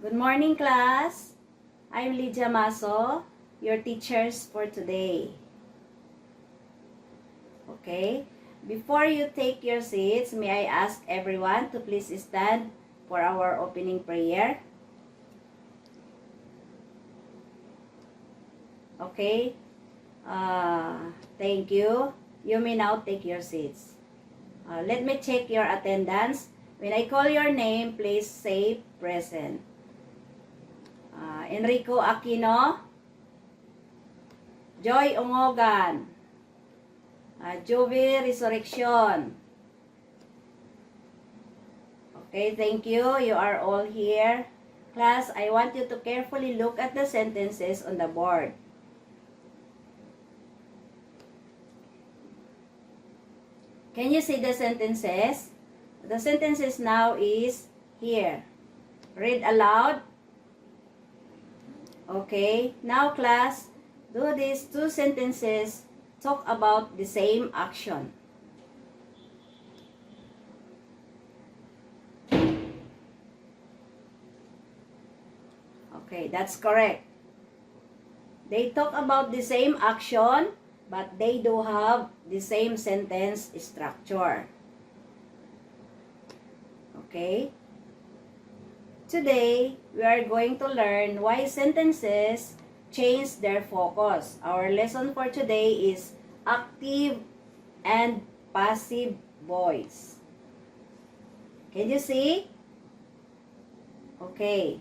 Good morning, class. I'm Lydia Mazo, your teachers for today. Okay, before you take your seats, may I ask everyone to please stand for our opening prayer? Okay, thank you. You may now take your seats. Let me check your attendance. When I call your name, please say present. Enrico Aquino, Joy Ongogan, Jovi Resurrection. Okay, thank you. You are all here. Class, I want you to carefully look at the sentences on the board. Can you see the sentences? The sentences now is here. Read aloud. Okay, now class, do these two sentences talk about the same action. Okay, that's correct. They talk about the same action, but they do have the same sentence structure. Okay? Today, we are going to learn why sentences change their focus. Our lesson for today is active and passive voice. Can you see? Okay.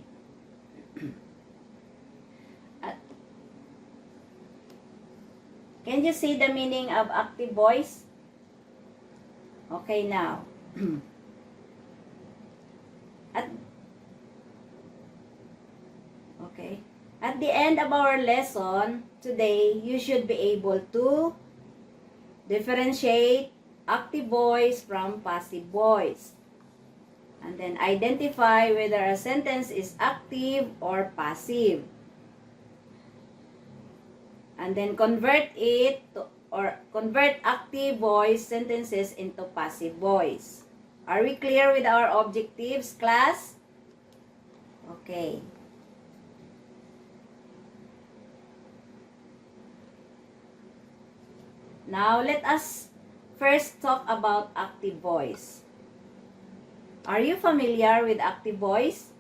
Can you see the meaning of active voice? Okay, now. At the end of our lesson today, you should be able to differentiate active voice from passive voice. And then identify whether a sentence is active or passive. And then convert active voice sentences into passive voice. Are we clear with our objectives, class? Okay. Now, let us first talk about active voice. Are you familiar with active voice?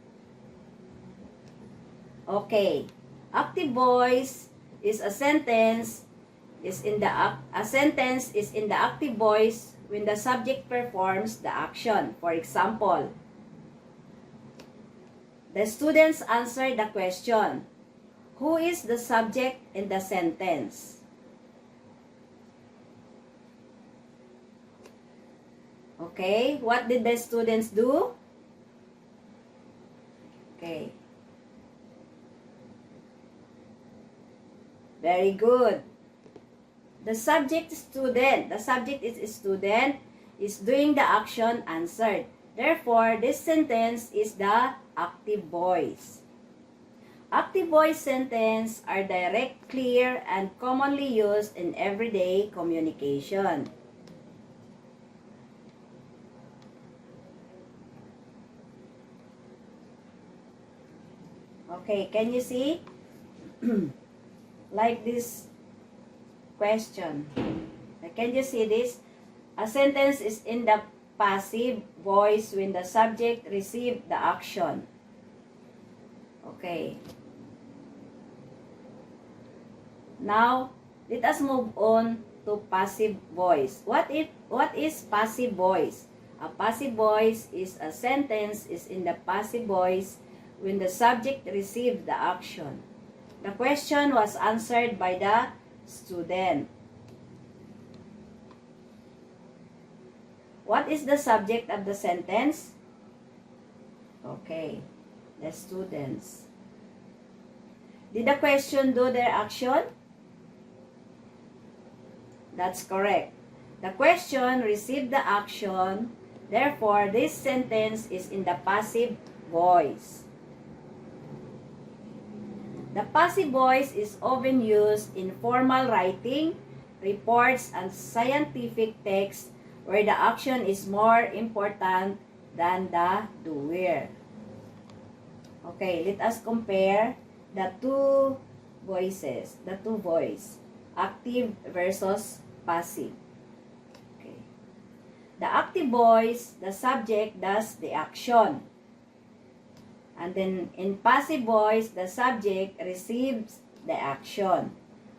Okay. Active voice is a sentence is in the active voice when the subject performs the action. For example, the students answer the question, who is the subject in the sentence? Okay, what did the students do? Okay. Very good. The subject is student is doing the action answered. Therefore, this sentence is the active voice. Active voice sentences are direct, clear, and commonly used in everyday communication. Okay, can you see? Like this question. Can you see this? A sentence is in the passive voice when the subject received the action. Okay. Now, let us move on to passive voice. What is passive voice? A passive voice is a sentence is in the passive voice when the subject received the action. The question was answered by the student. What is the subject of the sentence? Okay, the students. Did the question do their action? That's correct. The question received the action. Therefore, this sentence is in the passive voice. The passive voice is often used in formal writing, reports, and scientific text where the action is more important than the doer. Okay, let us compare the two voices, the two voice, active versus passive. Okay. The active voice, the subject does the action. And then in passive voice, the subject receives the action.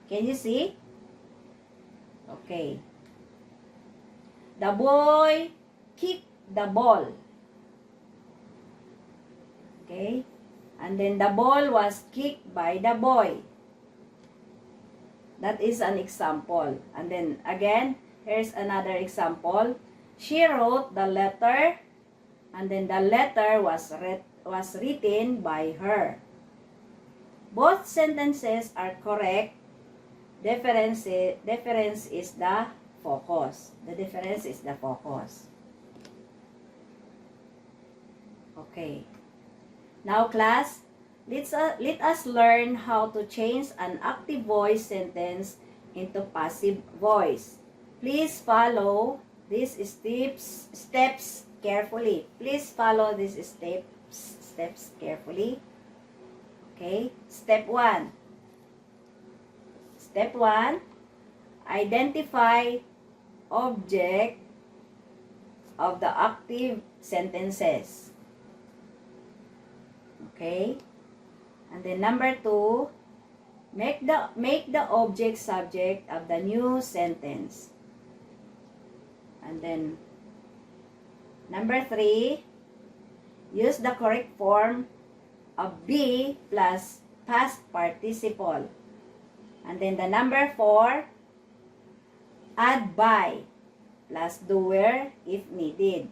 Can you see? Okay. The boy kicked the ball. Okay. And then the ball was kicked by the boy. That is an example. And then again, here's another example. She wrote the letter, and then the letter was written by her. Both sentences are correct. Difference is the focus. The difference is the focus. Okay. Now class, let us learn how to change an active voice sentence into passive voice. Please follow these steps carefully. Please follow these steps carefully. Okay. Step 1. Step 1. Identify object of the active sentences. Okay. And then number 2, make the object subject of the new sentence. And then number 3, use the correct form of be plus past participle. And then the number 4, add by plus doer if needed.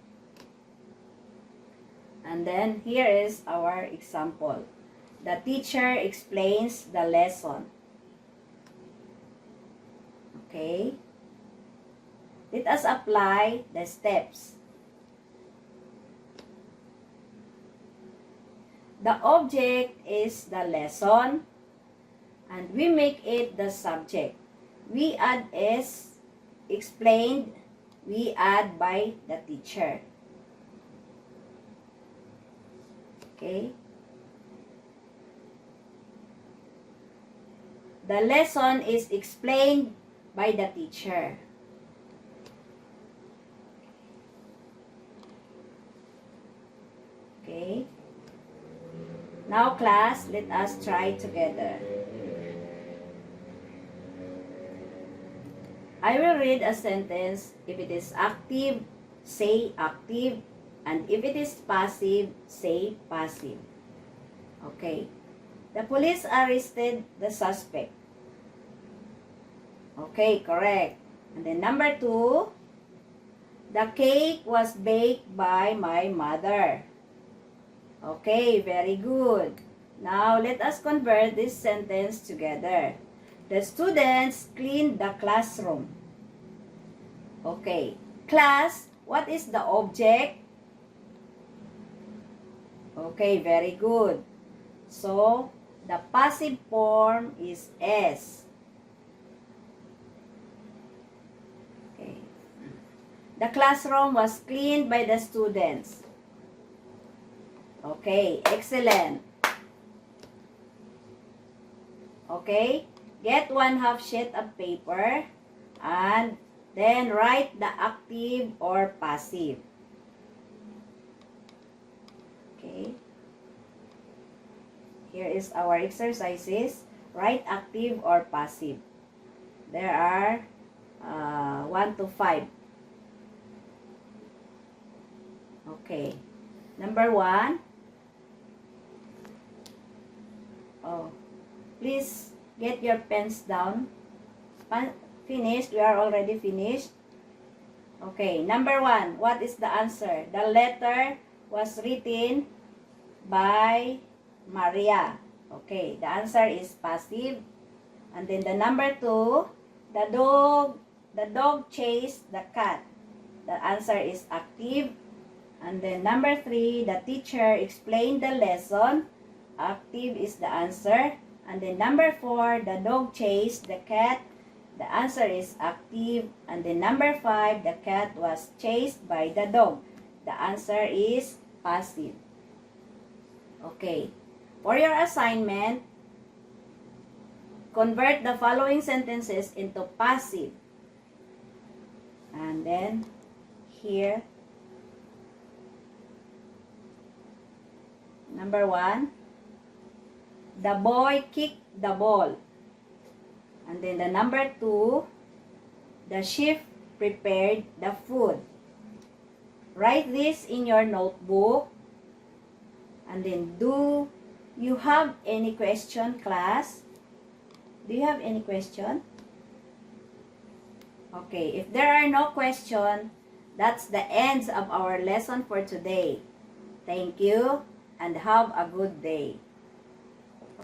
And then here is our example. The teacher explains the lesson. Okay. Let us apply the steps. The object is the lesson, and we make it the subject. We add is explained, we add by the teacher. Okay. The lesson is explained by the teacher. Okay. Now class, let us try together. I will read a sentence. If it is active, say active. And if it is passive, say passive. Okay. The police arrested the suspect. Okay, correct. And then number 2, the cake was baked by my mother. Okay, very good. Now, let us convert this sentence together. The students cleaned the classroom. Okay. Class, what is the object? Okay, very good. So, the passive form is S. Okay. The classroom was cleaned by the students. Okay, excellent. Okay, get 1/2 sheet of paper and then write the active or passive. Okay. Here is our exercises. Write active or passive. There are 1 to 5. Okay. Number 1. Oh, please get your pens down. Finished. We are already finished. Okay. Number 1. What is the answer? The letter was written by Maria. Okay. The answer is passive. And then the number 2. The dog chased the cat. The answer is active. And then number 3. The teacher explained the lesson. Active is the answer. And then number 4, the dog chased the cat. The answer is active. And then number 5, the cat was chased by the dog. The answer is passive. Okay. For your assignment, convert the following sentences into passive. And then, here, number 1, the boy kicked the ball. And then the number 2, the chef prepared the food. Write this in your notebook. And then, do you have any question, class? Do you have any question? Okay, if there are no question, that's the end of our lesson for today. Thank you and have a good day.